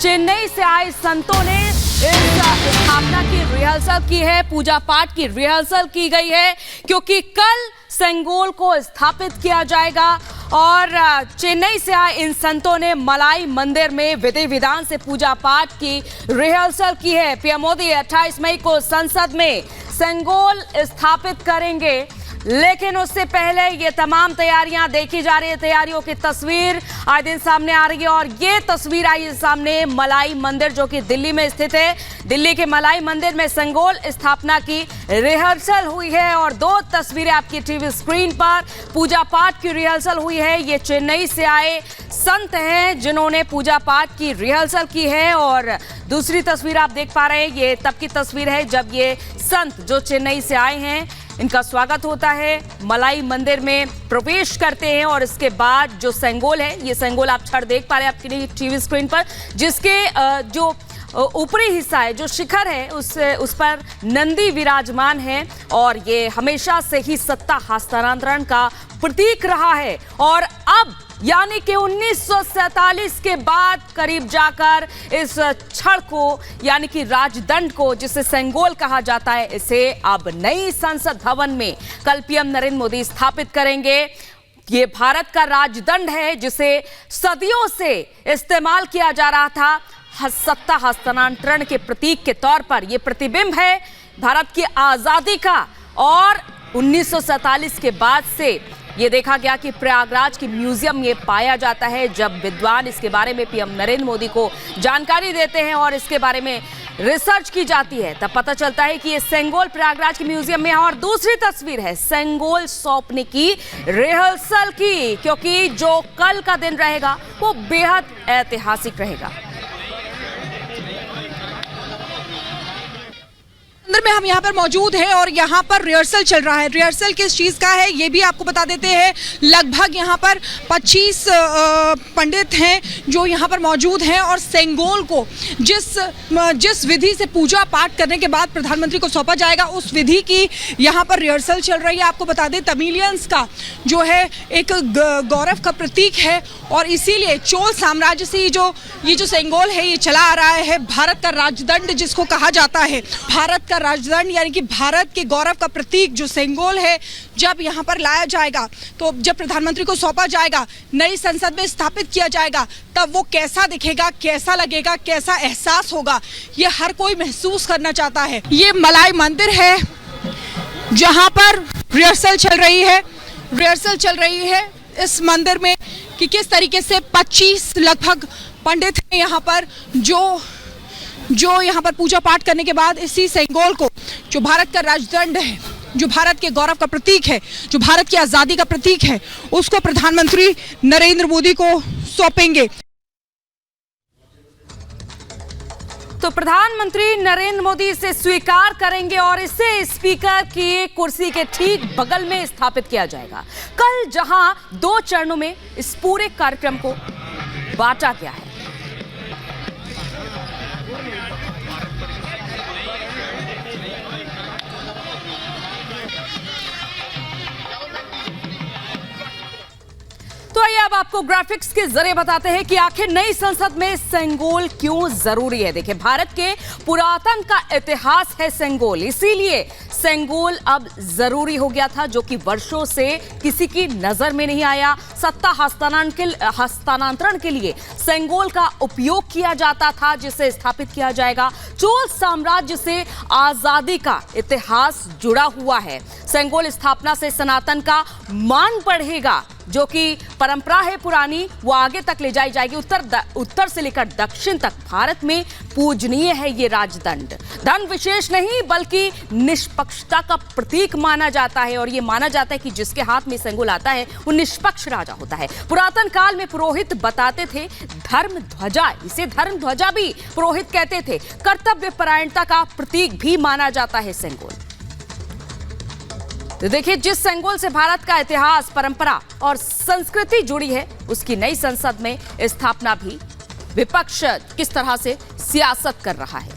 चेन्नई से आए संतों ने इस स्थापना की रिहर्सल की है, पूजा पाठ की रिहर्सल की गई है, क्योंकि कल सेंगोल को स्थापित किया जाएगा। और चेन्नई से आए इन संतों ने मलाई मंदिर में विधि विधान से पूजा पाठ की रिहर्सल की है। पीएम मोदी 28 मई को संसद में सेंगोल स्थापित करेंगे, लेकिन उससे पहले ये तमाम तैयारियां देखी जा रही है। तैयारियों की तस्वीर आए दिन सामने आ रही है और ये तस्वीर आई है सामने मलाई मंदिर जो कि दिल्ली में स्थित है। दिल्ली के मलाई मंदिर में सेंगोल स्थापना की रिहर्सल हुई है और दो तस्वीरें आपकी टीवी स्क्रीन पर पूजा पाठ की रिहर्सल हुई है। ये चेन्नई से आए संत हैं जिन्होंने पूजा पाठ की रिहर्सल की है और दूसरी तस्वीर आप देख पा रहे हैं, ये तब की तस्वीर है जब ये संत जो चेन्नई से आए हैं इनका स्वागत होता है, मलाई मंदिर में प्रवेश करते हैं और इसके बाद जो सेंगोल है, ये सेंगोल आप छड़ देख पा रहे हैं आपकी टीवी स्क्रीन पर, जिसके जो ऊपरी हिस्सा है, जो शिखर है, उस पर नंदी विराजमान है और ये हमेशा से ही सत्ता हस्तांतरण का प्रतीक रहा है। और अब यानी कि 1947 के बाद करीब जाकर इस छड़ को यानी कि राजदंड को, जिसे सेंगोल कहा जाता है, इसे अब नई संसद भवन में कल पीएम नरेंद्र मोदी स्थापित करेंगे। ये भारत का राजदंड है जिसे सदियों से इस्तेमाल किया जा रहा था सत्ता हस्तांतरण के प्रतीक के तौर पर। यह प्रतिबिंब है भारत की आजादी का और 1947 के बाद से ये देखा गया कि प्रयागराज की म्यूजियम ये पाया जाता है। जब विद्वान इसके बारे में पीएम नरेंद्र मोदी को जानकारी देते हैं और इसके बारे में रिसर्च की जाती है, तब पता चलता है कि ये सेंगोल प्रयागराज के म्यूजियम में है। और दूसरी तस्वीर है सेंगोल सौंपने की रिहर्सल की, क्योंकि जो कल का दिन रहेगा वो बेहद ऐतिहासिक रहेगा। अंदर में हम यहाँ पर मौजूद हैं और यहाँ पर रिहर्सल चल रहा है। रिहर्सल किस चीज़ का है ये भी आपको बता देते हैं। लगभग यहाँ पर 25 पंडित हैं जो यहाँ पर मौजूद हैं और सेंगोल को जिस विधि से पूजा पाठ करने के बाद प्रधानमंत्री को सौंपा जाएगा, उस विधि की यहाँ पर रिहर्सल चल रही है। आपको बता दें तमिलियंस का जो है एक गौरव का प्रतीक है और इसीलिए चोल साम्राज्य से ये जो सेंगोल है ये चला आ रहा है। भारत का राजदंड जिसको कहा जाता है, भारत का राजदंड यानी कि भारत के गौरव का प्रतीक जो सेंगोल है, जब यहाँ पर लाया जाएगा, तो जब प्रधानमंत्री को सौंपा जाएगा, नई संसद में स्थापित किया जाएगा, तब वो कैसा दिखेगा, कैसा लगेगा, कैसा एहसास होगा, ये हर कोई महसूस करना चाहता है। ये मलाई मंदिर है जहाँ पर रिहर्सल चल रही है इस मंदिर में कि किस तरीके से 25 लगभग पंडित हैं यहाँ पर जो यहाँ पर पूजा पाठ करने के बाद इसी सेंगोल को, जो भारत का राजदंड है, जो भारत के गौरव का प्रतीक है, जो भारत की आज़ादी का प्रतीक है, उसको प्रधानमंत्री नरेंद्र मोदी को सौंपेंगे। तो प्रधानमंत्री नरेंद्र मोदी इसे स्वीकार करेंगे और इसे स्पीकर की कुर्सी के ठीक बगल में स्थापित किया जाएगा। कल जहां 2 चरणों में इस पूरे कार्यक्रम को बांटा गया है। तो आइए अब आपको ग्राफिक्स के जरिए बताते हैं कि आखिर नई संसद में सेंगोल क्यों जरूरी है। देखिए, भारत के पुरातन का इतिहास है सेंगोल, इसीलिए सेंगोल अब जरूरी हो गया था, जो कि वर्षों से किसी की नजर में नहीं आया। सत्ता हस्तांतरण के लिए सेंगोल का उपयोग किया जाता था, जिसे स्थापित किया जाएगा। चोल साम्राज्य से आजादी का इतिहास जुड़ा हुआ है। सेंगोल स्थापना से सनातन का मान बढ़ेगा, जो कि परंपरा है पुरानी, वो आगे तक ले जाई जाएगी। उत्तर से लेकर दक्षिण तक भारत में पूजनीय है ये राजदंड। दंड विशेष नहीं बल्कि निष्पक्षता का प्रतीक माना जाता है और ये माना जाता है कि जिसके हाथ में सेंगोल आता है वो निष्पक्ष राजा होता है। पुरातन काल में पुरोहित बताते थे धर्म ध्वजा, इसे धर्म ध्वजा भी पुरोहित कहते थे। कर्तव्य परायणता का प्रतीक भी माना जाता है सेंगोल। तो देखिए, जिस सेंगोल से भारत का इतिहास, परंपरा और संस्कृति जुड़ी है, उसकी नई संसद में स्थापना भी विपक्ष किस तरह से सियासत कर रहा है।